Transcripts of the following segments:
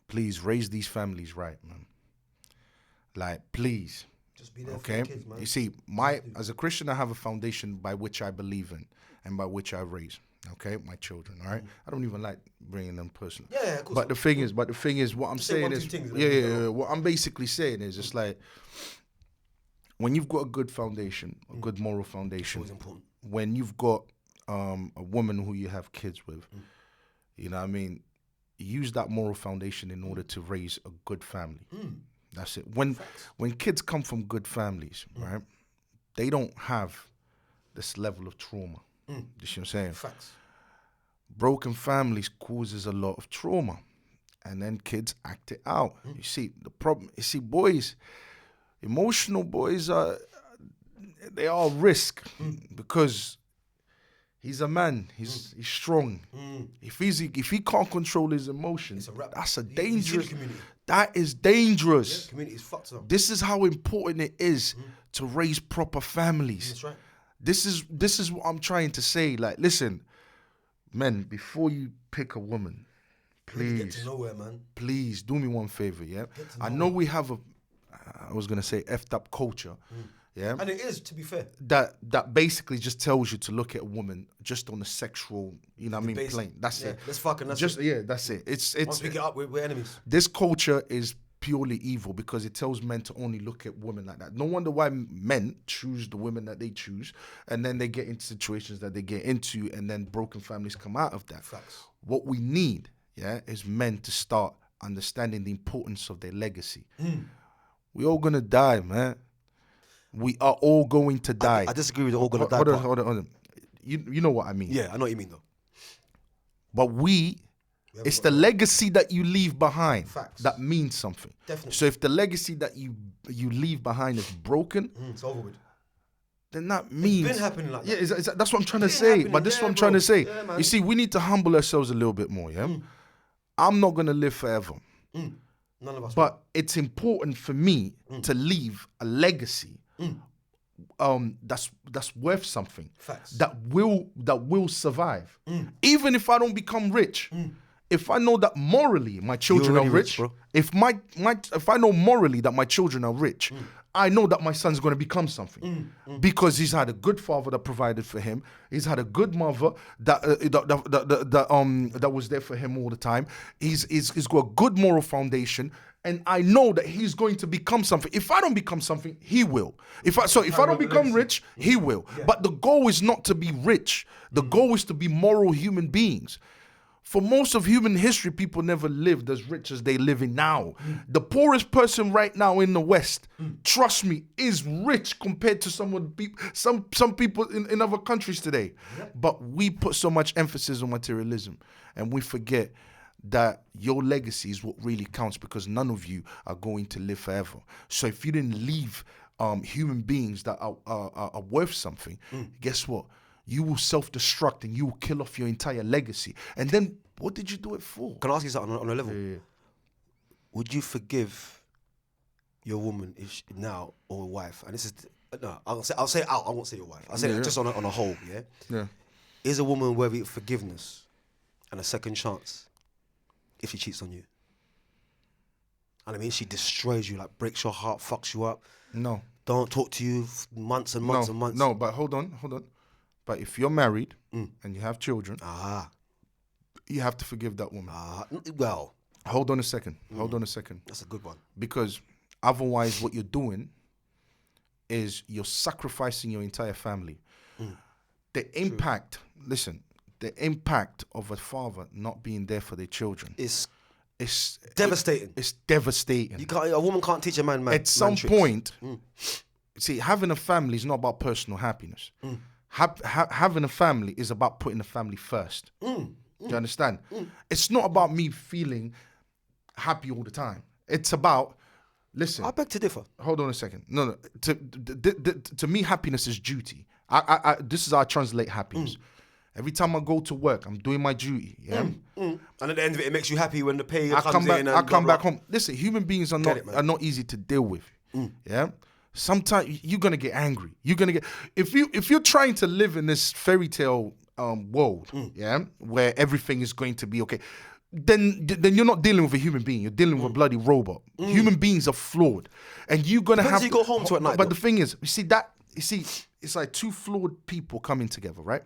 please raise these families right, man. Like, please. Just be there Okay? for the kids, man. You see, as a Christian, I have a foundation by which I believe in and by which I raise. Okay, my children. All right, I don't even like bringing them personally. Yeah, of course. But the thing is, what I'm saying is, what I'm basically saying is, it's like when you've got a good foundation, a good moral foundation. It's always important. When you've got a woman who you have kids with, you know what I mean. Use that moral foundation in order to raise a good family. That's it. When kids come from good families, right, they don't have this level of trauma. You see what I'm saying? Facts. Broken families causes a lot of trauma, and then kids act it out. You see, the problem, boys, emotional boys they are risk because he's a man. He's strong. If he can't control his emotions, that's a dangerous. That is dangerous. Yeah, community is fucked up. This is how important it is to raise proper families. That's right. This is what I'm trying to say. Like, listen, men, before you pick a woman, please, get to nowhere, man. Please do me one favor, yeah. I know we have I was gonna say effed up culture, yeah, and it is, to be fair. That basically just tells you to look at a woman just on a sexual, you know what I mean, plane. That's it. Let's fucking. That's just it. Yeah, that's it. It's once we get up, we're enemies. This culture is purely evil because it tells men to only look at women like that. No wonder why men choose the women that they choose, and then they get into situations that they get into, and then broken families come out of that. Facts. What we need, yeah, is men to start understanding the importance of their legacy. We all gonna die, man. We are all going to die. I disagree with all gonna die. Hold on. You know what I mean? Yeah, I know what you mean though. But it's the legacy that you leave behind that means something. Definitely. So if the legacy that you leave behind is broken, it's over with. Then that means it's been happening like that. Yeah, that's what I'm trying to say. But this is what I'm trying to say. Yeah, you see, we need to humble ourselves a little bit more. Yeah, I'm not gonna live forever. None of us. But it's important for me to leave a legacy. That's worth something. Facts. That will survive. Even if I don't become rich. If I know that morally my children are rich, bro. if I know morally that my children are rich, I know that my son's going to become something because he's had a good father that provided for him. He's had a good mother that was there for him all the time. He's got a good moral foundation, and I know that he's going to become something. If I don't become something, he will. If I don't become rich, he will. Yeah. But the goal is not to be rich. The goal is to be moral human beings. For most of human history, people never lived as rich as they live in now. The poorest person right now in the West, trust me, is rich compared to some people in other countries today. Yep. But we put so much emphasis on materialism, and we forget that your legacy is what really counts, because none of you are going to live forever. So if you didn't leave human beings that are worth something, guess what? You will self-destruct and you will kill off your entire legacy. And then, what did you do it for? Can I ask you something on a level? Yeah. Would you forgive your woman now or wife? And this is no, I'll say out. I won't say your wife. I'll say just on a whole. Yeah. Yeah. Is a woman worthy of forgiveness and a second chance if she cheats on you? And I mean, she destroys you, like breaks your heart, fucks you up. No. Don't talk to you months and months and months. No, but hold on. But if you're married and you have children, you have to forgive that woman. Well. Hold on a second. That's a good one. Because otherwise what you're doing is you're sacrificing your entire family. The impact of a father not being there for their children It's devastating. It's devastating. A woman can't teach a man. At some point, see, having a family is not about personal happiness. Having a family is about putting the family first. Do you understand? It's not about me feeling happy all the time. It's about, listen. I beg to differ. Hold on a second. No. To me, happiness is duty. This is how I translate happiness. Every time I go to work, I'm doing my duty. Yeah. And at the end of it, it makes you happy when the pay I comes in. I come back home. Listen, human beings are not easy to deal with. Yeah. Sometimes you're gonna get angry. If you're trying to live in this fairy tale world, yeah, where everything is going to be okay. then you're not dealing with a human being. You're dealing with a bloody robot. Human beings are flawed, and you're gonna Depends have who you go home to at night, But though. the thing is, it's like two flawed people coming together, right?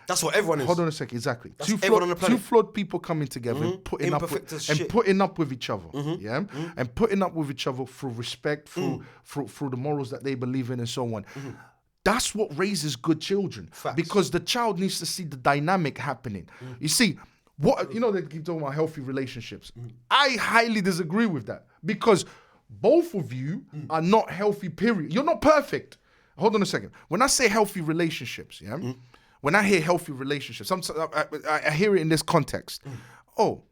That's what everyone is. Hold on a second, exactly. That's everyone on the planet. Two flawed people coming together and putting Imperfect as and shit. putting up with each other, yeah, and putting up with each other through respect, through the morals that they believe in, and so on. That's what raises good children, Facts. because the child needs to see the dynamic happening. You see, they keep talking about healthy relationships. I highly disagree with that, because both of you are not healthy. Period. You're not perfect. Hold on a second. When I say healthy relationships, yeah, when I hear healthy relationships, I hear it in this context. Oh,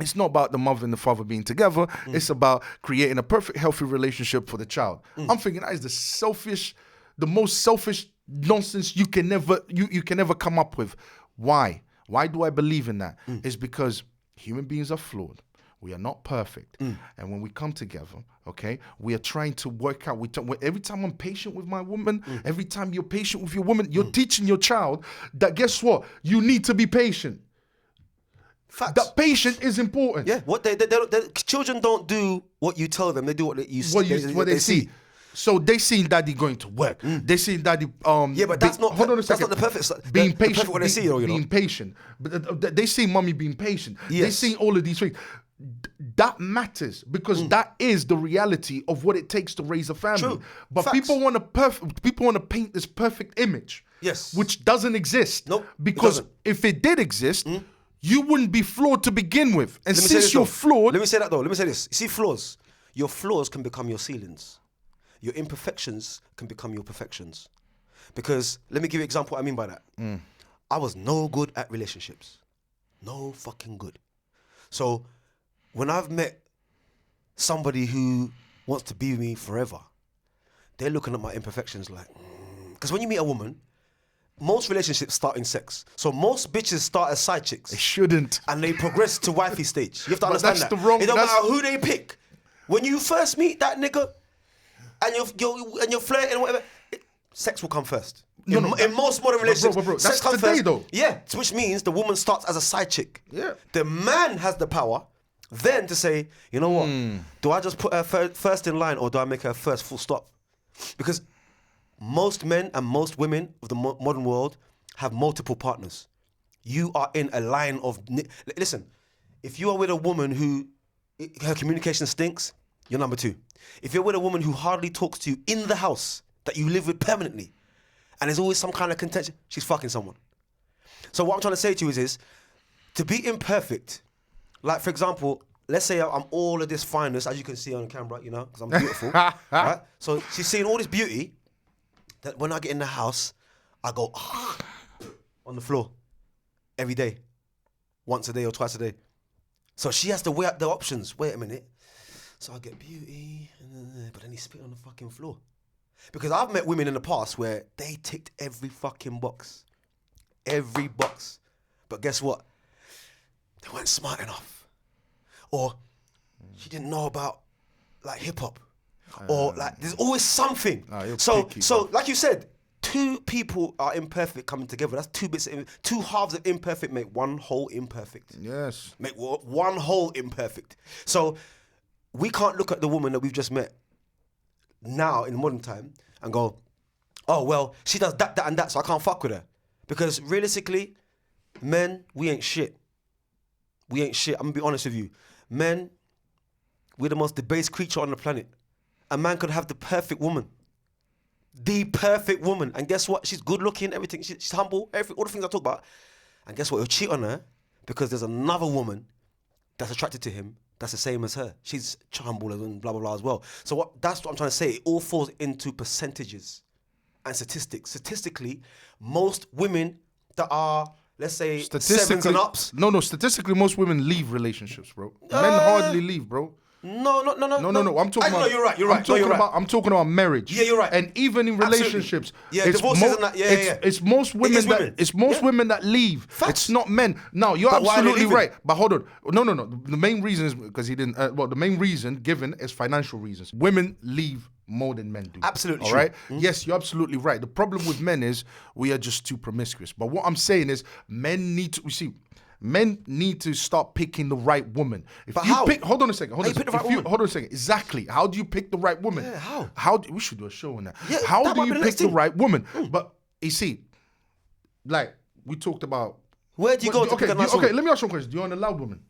it's not about the mother and the father being together. It's about creating a perfect, healthy relationship for the child. I'm thinking that is the most selfish nonsense you can never come up with. Why? Why do I believe in that? It's because human beings are flawed. We are not perfect. And when we come together, okay, we are trying to work out. Every time I'm patient with my woman, every time you're patient with your woman, you're teaching your child that, guess what? You need to be patient. Facts. That patient is important. Yeah. What children don't do what you tell them. They do what they see. So they seen daddy going to work. They seen daddy. Yeah, but that's not. Hold on a That's second. not the perfect. Being the patient. perfect what they see, though, being patient. But they see mommy being patient. They Yes. see all of these things. That matters, because that is the reality of what it takes to raise a family. True. But Facts. people want to paint this perfect image. Yes. Which doesn't exist. Nope, it Because doesn't. if it did exist, you wouldn't be flawed to begin with. And Let me say since this, you're though. flawed, Let me say that though. Let me say this. You see, flaws. Your flaws can become your ceilings. Your imperfections can become your perfections. Because let me give you an example what I mean by that. I was no good at relationships. No fucking good. So when I've met somebody who wants to be with me forever, they're looking at my imperfections like, because when you meet a woman, most relationships start in sex. So most bitches start as side chicks. they shouldn't. And they progress to wifey stage. You have to But understand that's that. the wrong- It don't that's- matter who they pick. When you first meet that nigga, and you're flirting and whatever, sex will come first. In most modern relationships, bro, sex that's comes today, first. though. Yeah, which means the woman starts as a side chick. Yeah. The man has the power then to say, you know what? Do I just put her first in line, or do I make her first full stop? Because most men and most women of the modern world have multiple partners. You are in a line of... Listen, if you are with a woman who her communication stinks, you're number 2. If you're with a woman who hardly talks to you in the house that you live with permanently, and there's always some kind of contention, she's fucking someone. So what I'm trying to say to you is to be imperfect, like for example, let's say I'm all of this fineness, as you can see on camera, you know, because I'm beautiful, right? So she's seeing all this beauty, that when I get in the house, I go on the floor every day, once a day or twice a day. So she has to weigh up the options. Wait a minute. So I get beauty, but then he spit on the fucking floor. Because I've met women in the past where they ticked every fucking box. Every box. But guess what? They weren't smart enough. Or she didn't know about like hip hop. Or like there's always something. So picky, like you said, 2 people are imperfect coming together. That's 2 halves of imperfect make one whole imperfect. Yes. Make one whole imperfect. So we can't look at the woman that we've just met now in modern time and go, oh, well, she does that, and that, so I can't fuck with her. Because realistically, men, we ain't shit. We ain't shit. I'm going to be honest with you. Men, we're the most debased creature on the planet. A man could have the perfect woman. The perfect woman. And guess what? She's good looking, everything. She's humble, all the things I talk about. And guess what? He'll cheat on her because there's another woman that's attracted to him that's the same as her. She's humble and blah, blah, blah as well. So that's what I'm trying to say. It all falls into percentages and statistics. Statistically, most women that are, let's say, 7s and ups. No, statistically, most women leave relationships, bro. Men hardly leave, bro. No. I'm talking about. You're right. I'm talking about marriage. Yeah, you're right. And even in relationships, Yeah, divorces and that. Yeah. It's most women women. It's most women that leave. Facts. It's not men. Now you're But why are they absolutely leaving? right. But hold on. No. The main reason is because he didn't. The main reason given is financial reasons. Women leave more than men do. Absolutely All true. right. Yes, you're absolutely right. The problem with men is we are just too promiscuous. But what I'm saying is men need to. You see. men need to start picking the right woman. If But you how? hold on a second. How you pick the right woman? Hold on a second. Exactly. How do you pick the right woman? Yeah, how? We should do a show on that. Yeah, how that do might you be the pick next the thing. right woman? But you see, like we talked about. Where do you go to pick a nice woman? Okay, let me ask you a question. Do you want a loud woman?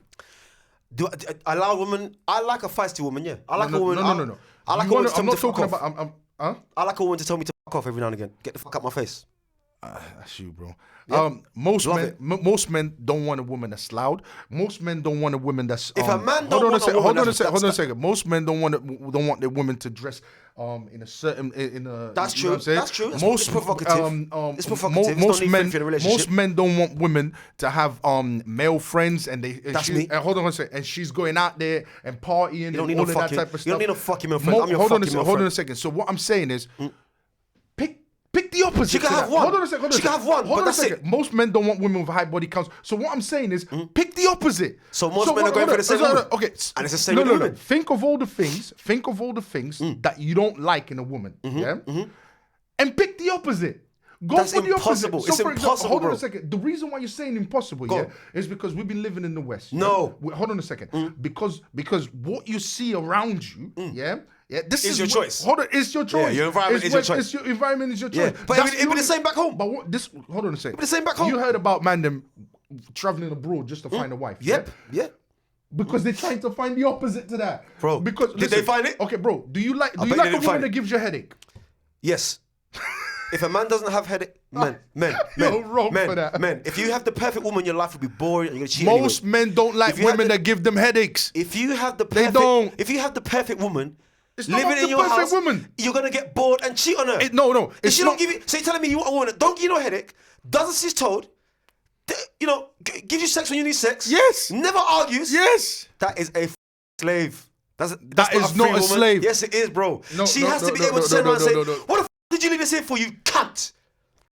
Do I allow women? I like a feisty woman. Yeah, I like a woman. No. I like a woman to tell I'm me not to fuck talking off. about. Huh? I like a woman to tell me to fuck off every now and again. Get the fuck out my face. That's you, bro. Yeah. Most Love men, it. most men don't want a woman that's loud. Most men don't want a woman that's. If a man don't hold on want a woman hold on a that's- second. Hold on a second. Most men don't want their women to dress in a certain in a. That's you know what I'm true. saying? That's true. It's Most provocative. It's provocative. It's Most not men, need for a relationship. most men don't want women to have male friends, and That's me. And hold on a second. And she's going out there and partying You and don't need all no of that fucking. type of stuff. You don't need no fucking male friend. I'm your hold on a fucking second. male Hold on friend. a second. So what I'm saying is. Pick the opposite. She can to have that. one. Hold on a second. She can have one, Hold but on that's a second. it. Most men don't want women with high body counts. So what I'm saying is, pick the opposite. So most men are going for the same woman. Okay, And it's the same no, with no, no. women. Think of all the things. That you don't like in a woman. Yeah, and pick the opposite. Go That's for the impossible. opposite. It's for impossible, hold on bro. a second. The reason why you're saying impossible, Go yeah, on. is because we've been living in the West. No. Yeah? Hold on a second. Because what you see around you, yeah, this Is is your what- choice. Hold on, it's your choice. your environment is your choice. It's your environment is your Yeah, choice. but That's it'd be the same back home. But what this? Hold on a second. It'd be the same back home. You heard about man them traveling abroad just to find a wife. Yep. Yeah? Yeah. Because they're trying to find the opposite to that, Bro, Because did they find it? Okay, bro. Do you like bet a they woman didn't find that it. gives you a headache? Yes. If a man doesn't have headache, men. You're wrong for that. Men. If you have the perfect woman, your life will be boring and you're gonna cheat Most anyway. men don't like If you had women the- that give them headaches. If you have the perfect, don't. If you have the perfect woman, It's not living about in the your perfect house, woman. you're gonna get bored and cheat on her. No. If It's she not. don't give you, so you're telling me you want a woman that don't give you no headache, does as she's told, gives you sex when you need sex. Yes. Never argues. Yes. That is a slave. That's That is not a free woman. slave. Yes, it is, bro. No, she no, has no, to be no, able no, to turn no, around and no, say, no. "What the f did you leave this here for, you cunt?"